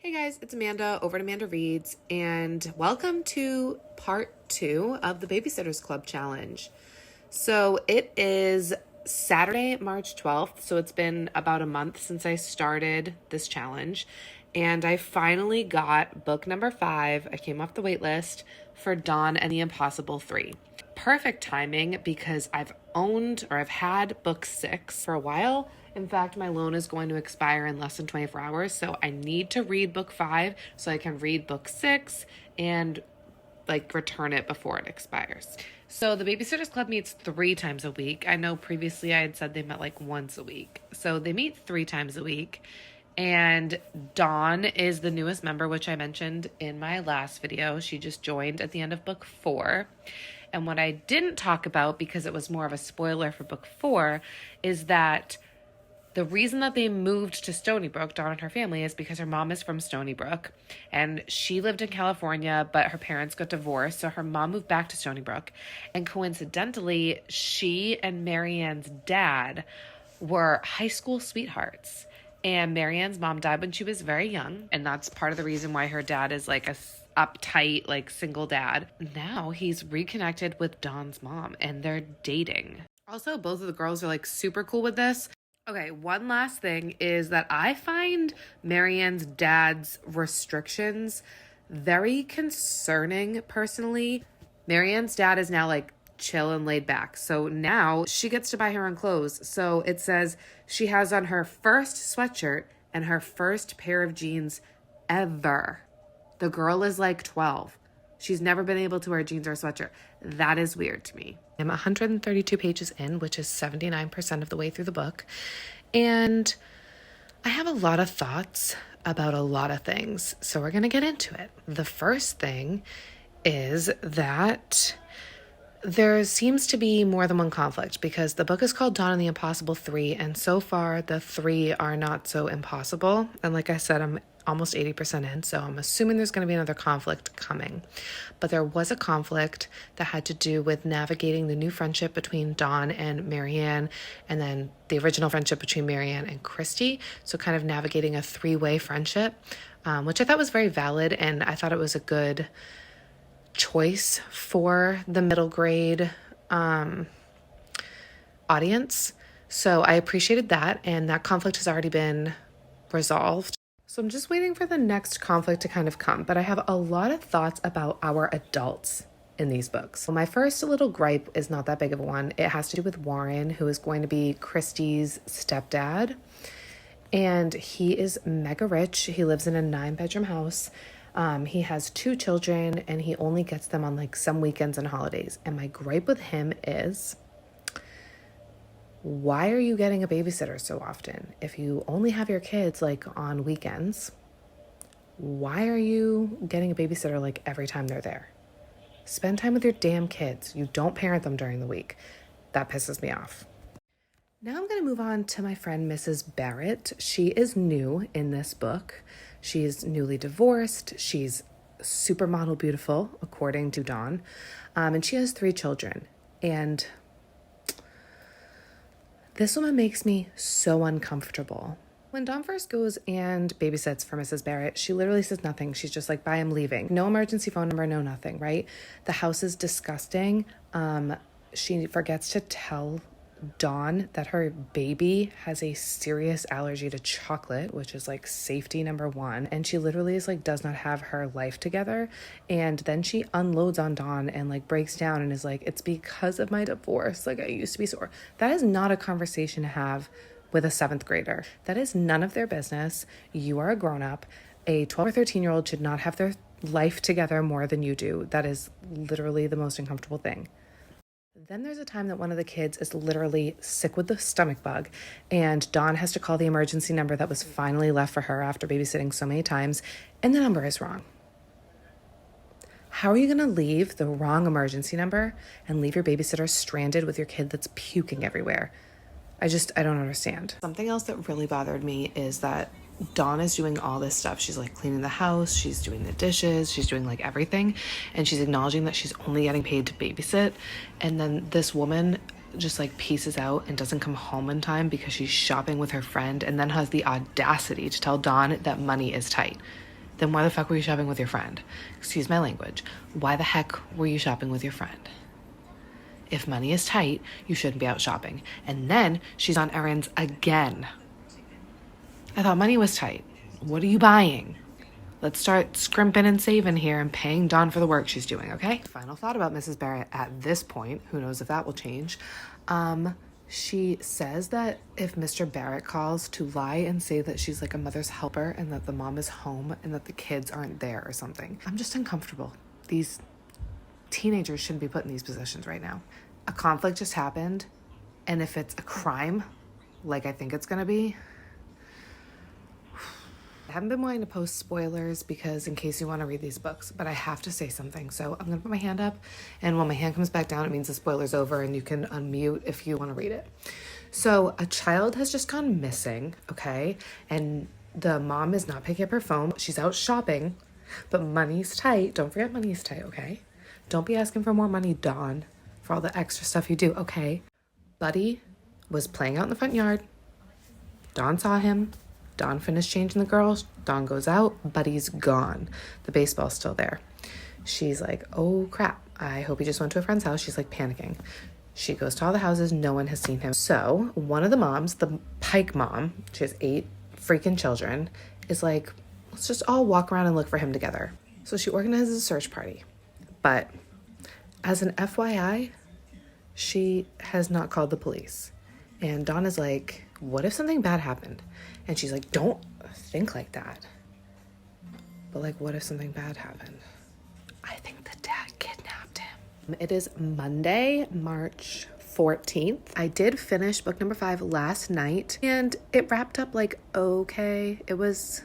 Hey guys, it's Amanda over at AmandaReads, and welcome to part 2 of the Babysitters Club Challenge. So it is Saturday, March 12th, so it's been about a month since I started this challenge, and I finally got book number 5. I came off the wait list for Dawn and the Impossible 3. Perfect timing because I've had book 6 for a while. In fact, my loan is going to expire in less than 24 hours, so I need to read book 5 so I can read book 6 and return it before it expires. So the Babysitters Club meets 3 times a week. I know previously I had said they met once a week. So they meet 3 times a week. And Dawn is the newest member, which I mentioned in my last video. She just joined at the end of book 4. And what I didn't talk about, because it was more of a spoiler for book 4, is that the reason that they moved to Stony Brook, Dawn and her family, is because her mom is from Stony Brook and she lived in California, but her parents got divorced. So her mom moved back to Stony Brook. And coincidentally, she and Marianne's dad were high school sweethearts. And Marianne's mom died when she was very young. And that's part of the reason why her dad is a uptight, single dad. Now he's reconnected with Dawn's mom and they're dating. Also, both of the girls are super cool with this. Okay, one last thing is that I find Marianne's dad's restrictions very concerning personally. Marianne's dad is now chill and laid back. So now she gets to buy her own clothes. So it says she has on her first sweatshirt and her first pair of jeans ever. The girl is 12. She's never been able to wear jeans or a sweatshirt. That is weird to me. I'm 132 pages in, which is 79% of the way through the book. And I have a lot of thoughts about a lot of things. So we're going to get into it. The first thing is that there seems to be more than one conflict because the book is called Dawn and the Impossible 3. And so far, the 3 are not so impossible. And like I said, I'm almost 80% in, so I'm assuming there's going to be another conflict coming. But there was a conflict that had to do with navigating the new friendship between Dawn and Marianne, and then the original friendship between Marianne and Christy. So kind of navigating a 3-way friendship, which I thought was very valid, and I thought it was a good choice for the middle grade audience. So I appreciated that, and that conflict has already been resolved. So I'm just waiting for the next conflict to kind of come, but I have a lot of thoughts about our adults in these books. So my first little gripe is not that big of a one. It has to do with Warren, who is going to be Christy's stepdad. And he is mega rich. He lives in a 9-bedroom house. He has 2 children and he only gets them on some weekends and holidays. And my gripe with him is, why are you getting a babysitter so often? If you only have your kids on weekends, why are you getting a babysitter every time they're there? Spend time with your damn kids. You don't parent them during the week. That pisses me off. Now I'm going to move on to my friend Mrs. Barrett. She is new in this book. She's newly divorced. She's supermodel beautiful, according to Dawn. And she has 3 children. And this woman makes me so uncomfortable. When Dawn first goes and babysits for Mrs. Barrett, she literally says nothing. She's just bye, I'm leaving. No emergency phone number, no nothing, right? The house is disgusting. She forgets to tell Dawn that her baby has a serious allergy to chocolate, which is safety number 1. And she literally does not have her life together. And then she unloads on Dawn and breaks down and is it's because of my divorce. I used to be sore. That is not a conversation to have with a 7th grader. That is none of their business. You are a grown up. A 12 or 13-year-old should not have their life together more than you do. That is literally the most uncomfortable thing. Then there's a time that one of the kids is literally sick with the stomach bug, and Dawn has to call the emergency number that was finally left for her after babysitting so many times, and the number is wrong. How are you going to leave the wrong emergency number and leave your babysitter stranded with your kid that's puking everywhere? I don't understand. Something else that really bothered me is that Dawn is doing all this stuff. She's cleaning the house, she's doing the dishes, she's doing everything, and she's acknowledging that she's only getting paid to babysit. And then this woman just pieces out and doesn't come home in time because she's shopping with her friend, and then has the audacity to tell Dawn that money is tight. then why the fuck were you shopping with your friend? Excuse my language. Why the heck were you shopping with your friend? If money is tight, you shouldn't be out shopping. And then she's on errands again. I thought money was tight. What are you buying? Let's start scrimping and saving here and paying Dawn for the work she's doing, okay? Final thought about Mrs. Barrett at this point. Who knows if that will change. She says that if Mr. Barrett calls, to lie and say that she's like a mother's helper and that the mom is home and that the kids aren't there or something. I'm just uncomfortable. These teenagers shouldn't be put in these positions right now. A conflict just happened, and if it's a crime, like I think it's gonna be, I haven't been wanting to post spoilers because in case you want to read these books, but I have to say something. So I'm going to put my hand up, and when my hand comes back down, it means the spoiler's over and you can unmute if you want to read it. So a child has just gone missing, okay? And the mom is not picking up her phone. She's out shopping, but money's tight. Don't forget money's tight, okay? Don't be asking for more money, Dawn, for all the extra stuff you do, okay? Buddy was playing out in the front yard. Dawn saw him. Dawn finished changing the girls. Dawn goes out. Buddy's gone. The baseball's still there. She's like, oh crap. I hope he just went to a friend's house. She's like panicking. She goes to all the houses. No one has seen him. So one of the moms, the Pike mom, she has 8 freaking children, is like, let's just all walk around and look for him together. So she organizes a search party. But as an FYI, she has not called the police. And Dawn is like, what if something bad happened? And she's like, don't think like that. But like, what if something bad happened? I think the dad kidnapped him. It is Monday, March 14th. I did finish book number 5 last night, and it wrapped up like okay. It was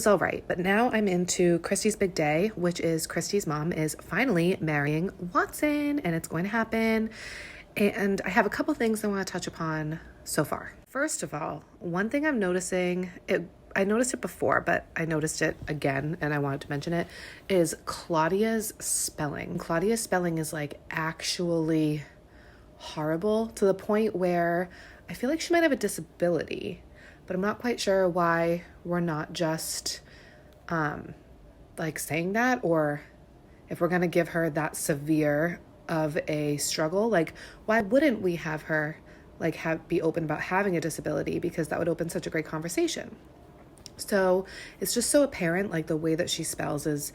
all right. But now I'm into Christy's Big Day, which is Christy's mom is finally marrying Watson, and it's going to happen. And I have a couple things I want to touch upon so far. First of all, one thing I'm noticing, I noticed it before, but I noticed it again and I wanted to mention it, is Claudia's spelling. Claudia's spelling is like actually horrible to the point where I feel like she might have a disability, but I'm not quite sure why we're not just like saying that, or if we're going to give her that severe of a struggle, like why wouldn't we have her like be open about having a disability, because that would open such a great conversation. So it's just so apparent, like the way that she spells is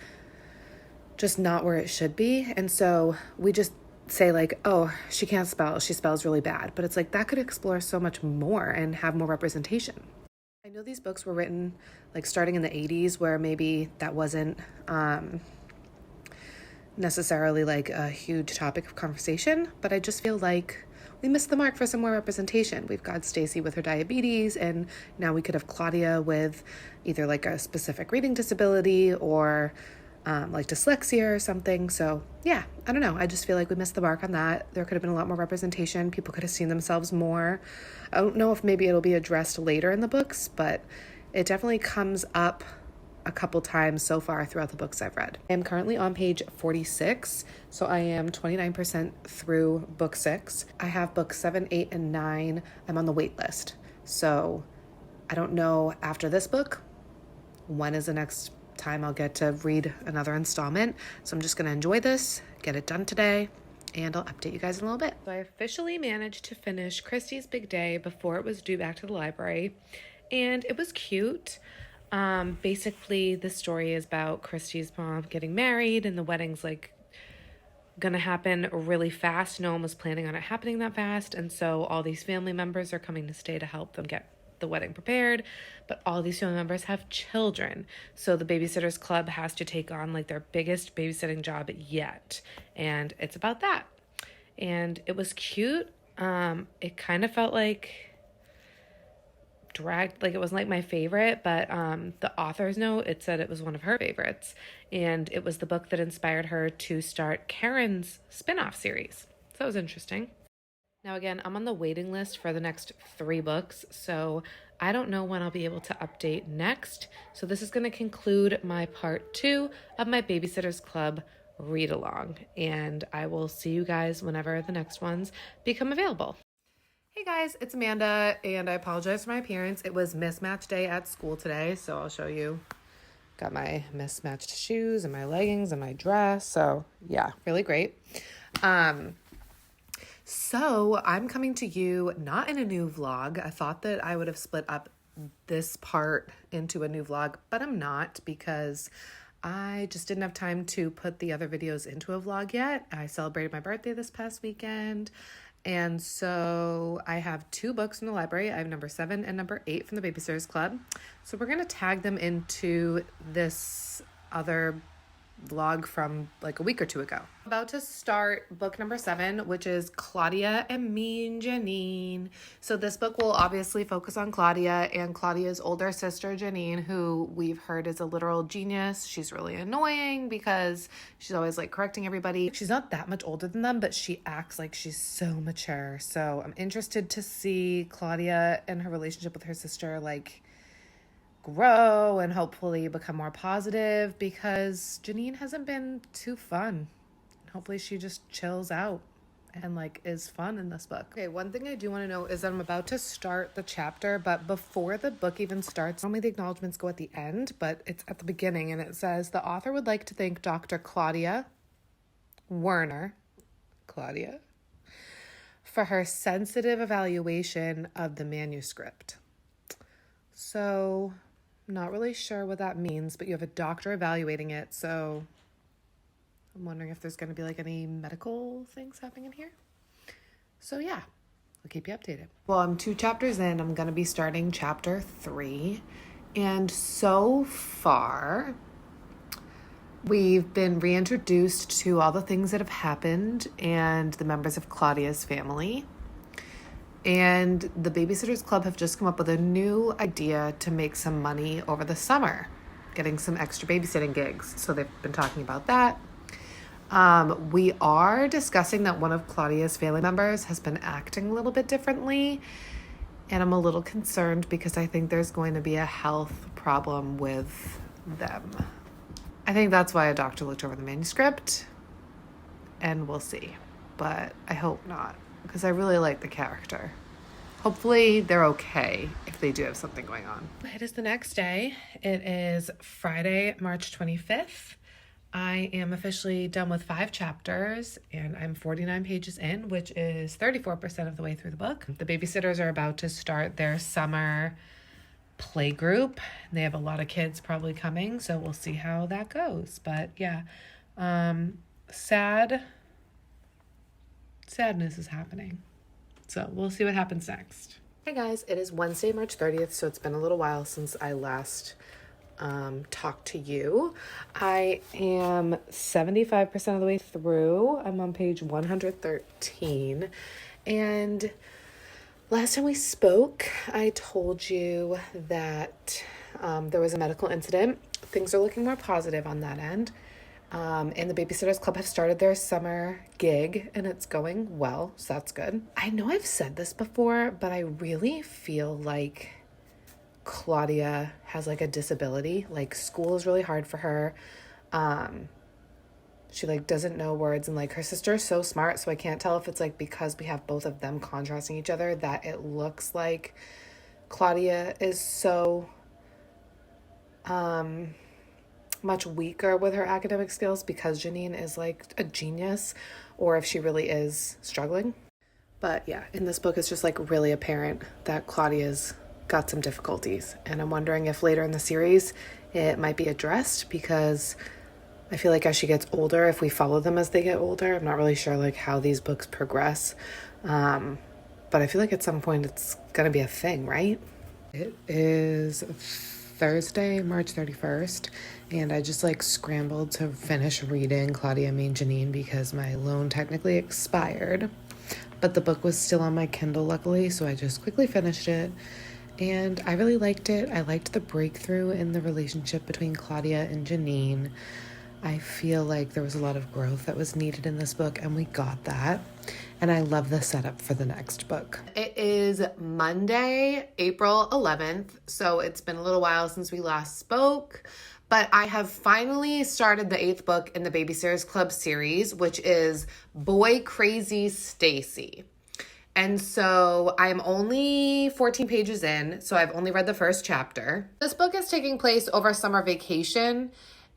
just not where it should be. And so we just say like, oh, she can't spell, she spells really bad. But it's like that could explore so much more and have more representation. I know these books were written like starting in the 80s, where maybe that wasn't necessarily like a huge topic of conversation, but I just feel like we missed the mark for some more representation. We've got Stacy with her diabetes, and now we could have Claudia with either like a specific reading disability or like dyslexia or something. So yeah, I don't know. I just feel like we missed the mark on that. There could have been a lot more representation. People could have seen themselves more. I don't know if maybe it'll be addressed later in the books, but it definitely comes up a couple times so far throughout the books I've read. I am currently on page 46, so I am 29% through book 6. I have books 7, 8, and 9. I'm on the wait list. So I don't know after this book, when is the next time I'll get to read another installment. So I'm just going to enjoy this, get it done today, and I'll update you guys in a little bit. So I officially managed to finish Christy's Big Day before it was due back to the library, and it was cute. Basically the story is about Christy's mom getting married, and the wedding's like gonna happen really fast. No one was planning on it happening that fast, and so all these family members are coming to stay to help them get the wedding prepared, but all these family members have children, so the Babysitters Club has to take on like their biggest babysitting job yet, and it's about that. And it was cute. It kind of felt like dragged, like it wasn't like my favorite, but the author's note, it said it was one of her favorites, and it was the book that inspired her to start Karen's spin-off series. So that was interesting. Now again, I'm on the waiting list for the next 3 books, so I don't know when I'll be able to update next. So this is going to conclude my part 2 of my Babysitters Club read along, and I will see you guys whenever the next ones become available. Hey guys, it's Amanda, and I apologize for my appearance. It was mismatch day at school today, so I'll show you Got my mismatched shoes and my leggings and my dress. So yeah, really great. So I'm coming to you not in a new vlog. I thought that I would have split up this part into a new vlog, but I'm not because I just didn't have time to put the other videos into a vlog yet. I celebrated my birthday this past weekend. And so I have 2 books from the library. I have number 7 and number 8 from the Babysitters Club. So we're going to tag them into this other vlog from like a week or 2 ago. About to start book number 7, which is Claudia and Mean Jeanine. So this book will obviously focus on Claudia and Claudia's older sister Jeanine, who we've heard is a literal genius. She's really annoying because she's always like correcting everybody. She's not that much older than them, but she acts like she's so mature. So I'm interested to see Claudia and her relationship with her sister like grow and hopefully become more positive, because Jeanine hasn't been too fun. Hopefully she just chills out and like is fun in this book. Okay, one thing I do want to know is that I'm about to start the chapter, but before the book even starts, normally the acknowledgements go at the end, but it's at the beginning, and it says the author would like to thank Dr. Claudia Werner, Claudia, for her sensitive evaluation of the manuscript. So not really sure what that means, but you have a doctor evaluating it, so I'm wondering if there's going to be like any medical things happening in here. So yeah, I'll keep you updated. Well, I'm 2 chapters in. I'm going to be starting chapter 3. And so far, we've been reintroduced to all the things that have happened and the members of Claudia's family. And the Babysitters Club have just come up with a new idea to make some money over the summer, getting some extra babysitting gigs. So they've been talking about that. We are discussing that one of Claudia's family members has been acting a little bit differently. And I'm a little concerned because I think there's going to be a health problem with them. I think that's why a doctor looked over the manuscript, and we'll see. But I hope not, because I really like the character. Hopefully they're okay if they do have something going on. It is the next day. It is Friday, March 25th. I am officially done with 5 chapters, and I'm 49 pages in, which is 34% of the way through the book. The babysitters are about to start their summer play group. They have a lot of kids probably coming, so we'll see how that goes. But yeah, sadness is happening. So we'll see what happens next. Hey guys, it is Wednesday, March 30th, so it's been a little while since I last talked to you. I am 75% of the way through. I'm on page 113. And last time we spoke, I told you that there was a medical incident. Things are looking more positive on that end. And the Babysitters Club have started their summer gig, and it's going well, so that's good. I know I've said this before, but I really feel like Claudia has like a disability. Like, school is really hard for her. She like doesn't know words, and like her sister is so smart, so I can't tell if it's like because we have both of them contrasting each other that it looks like Claudia is so much weaker with her academic skills because Jeanine is like a genius, or if she really is struggling. But yeah, in this book it's just like really apparent that Claudia's got some difficulties, and I'm wondering if later in the series it might be addressed, because I feel like as she gets older, if we follow them as they get older, I'm not really sure like how these books progress, but I feel like at some point it's gonna be a thing, right? It is Thursday, March 31st, and I just like scrambled to finish reading Claudia Mean Jeanine because my loan technically expired, but the book was still on my Kindle luckily, so I just quickly finished it, and I really liked it. I liked the breakthrough in the relationship between Claudia and Jeanine. I feel like there was a lot of growth that was needed in this book, and we got that. And I love the setup for the next book. It is Monday, April 11th, so it's been a little while since we last spoke, but I have finally started the 8th book in the Babysitters Club series, which is Boy Crazy Stacy. And so I'm only 14 pages in, so I've only read the first chapter. This book is taking place over summer vacation,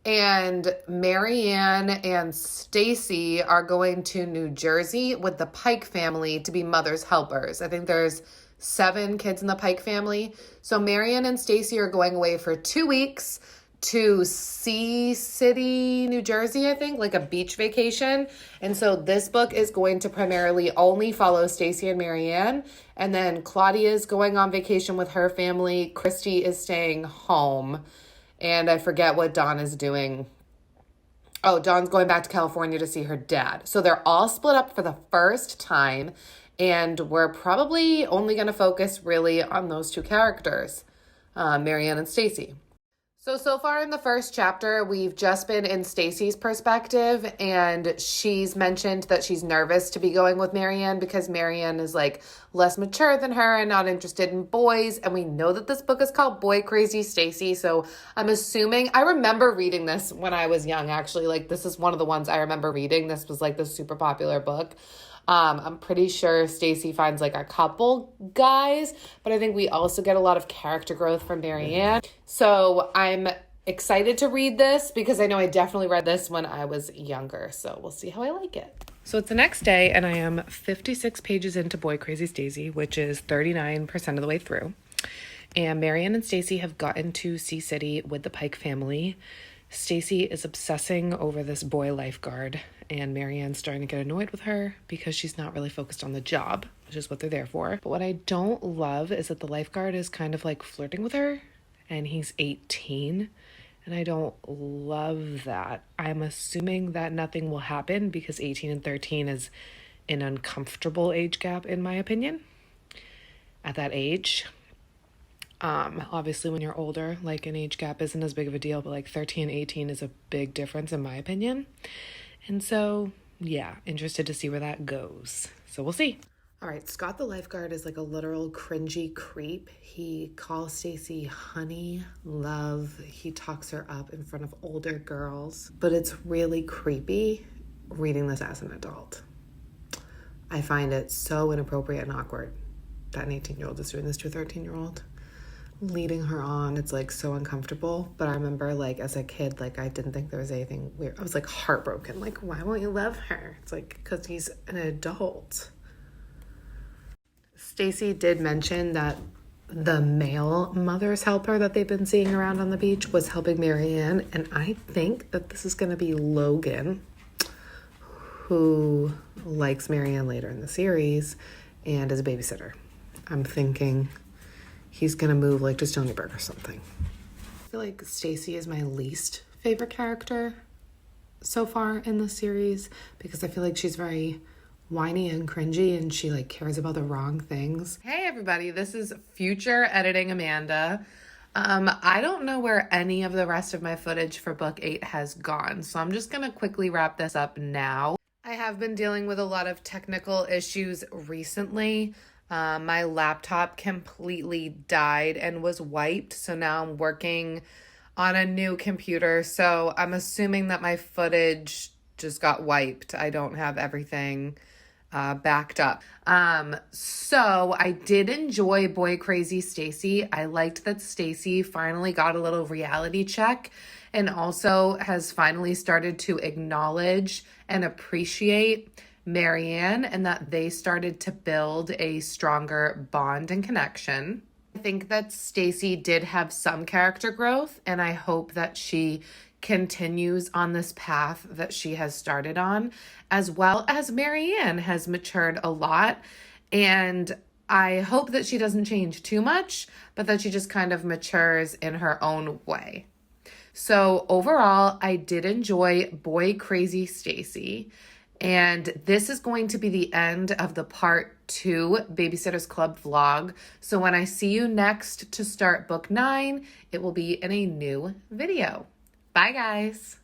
and Marianne and Stacy are going to New Jersey with the Pike family to be mother's helpers. I think there's 7 kids in the Pike family. So Marianne and Stacy are going away for 2 weeks to Sea City, New Jersey, I think, like a beach vacation. And so this book is going to primarily only follow Stacy and Marianne. And then Claudia is going on vacation with her family. Christy is staying home. And I forget what Dawn is doing. Oh, Dawn's going back to California to see her dad. So they're all split up for the first time. And we're probably only going to focus really on those 2 characters, Marianne and Stacy. So far in the first chapter, we've just been in Stacy's perspective, and she's mentioned that she's nervous to be going with Marianne because Marianne is like less mature than her and not interested in boys. And we know that this book is called Boy Crazy Stacy. So I'm assuming, I remember reading this when I was young, actually. Like, this is one of the ones I remember reading. This was like the super popular book. I'm pretty sure Stacy finds like a couple guys, but I think we also get a lot of character growth from Marianne. So I'm excited to read this because I know I definitely read this when I was younger. So we'll see how I like it. So it's the next day and I am 56 pages into Boy Crazy Stacy, which is 39% of the way through. And Marianne and Stacy have gotten to Sea City with the Pike family. Stacy is obsessing over this boy lifeguard, and Marianne's starting to get annoyed with her because she's not really focused on the job, which is what they're there for. But what I don't love is that the lifeguard is kind of like flirting with her, and he's 18, and I don't love that. I'm assuming that nothing will happen because 18 and 13 is an uncomfortable age gap, in my opinion, at that age. Obviously when you're older, like an age gap isn't as big of a deal, but like 13 and 18 is a big difference in my opinion. And so, yeah, interested to see where that goes. So we'll see. All right, Scott the lifeguard is like a literal cringy creep. He calls Stacy honey, love. He talks her up in front of older girls, but it's really creepy reading this as an adult. I find it so inappropriate and awkward that an 18-year-old is doing this to a 13-year-old. Leading her on, it's like so uncomfortable. But I remember like as a kid, like I didn't think there was anything weird. I was like heartbroken, like why won't you love her? It's like because he's an adult. Stacy did mention that the male mother's helper that they've been seeing around on the beach was helping Marianne, and I think that this is going to be Logan, who likes Marianne later in the series and is a babysitter. I'm thinking he's going to move like to Stony Brook or something. I feel like Stacy is my least favorite character so far in the series because I feel like she's very whiny and cringy and she like cares about the wrong things. Hey everybody, this is future editing Amanda. I don't know where any of the rest of my footage for book 8 has gone, so I'm just going to quickly wrap this up now. I have been dealing with a lot of technical issues recently. My laptop completely died and was wiped, so now I'm working on a new computer, so I'm assuming that my footage just got wiped. I don't have everything backed up. So I did enjoy Boy Crazy Stacy. I liked that Stacy finally got a little reality check and also has finally started to acknowledge and appreciate Marianne and that they started to build a stronger bond and connection. I think that Stacy did have some character growth, and I hope that she continues on this path that she has started on, as well as Marianne has matured a lot. And I hope that she doesn't change too much, but that she just kind of matures in her own way. So overall, I did enjoy Boy Crazy Stacy. And this is going to be the end of the part 2 Babysitters Club vlog. So when I see you next to start book 9, it will be in a new video. Bye guys.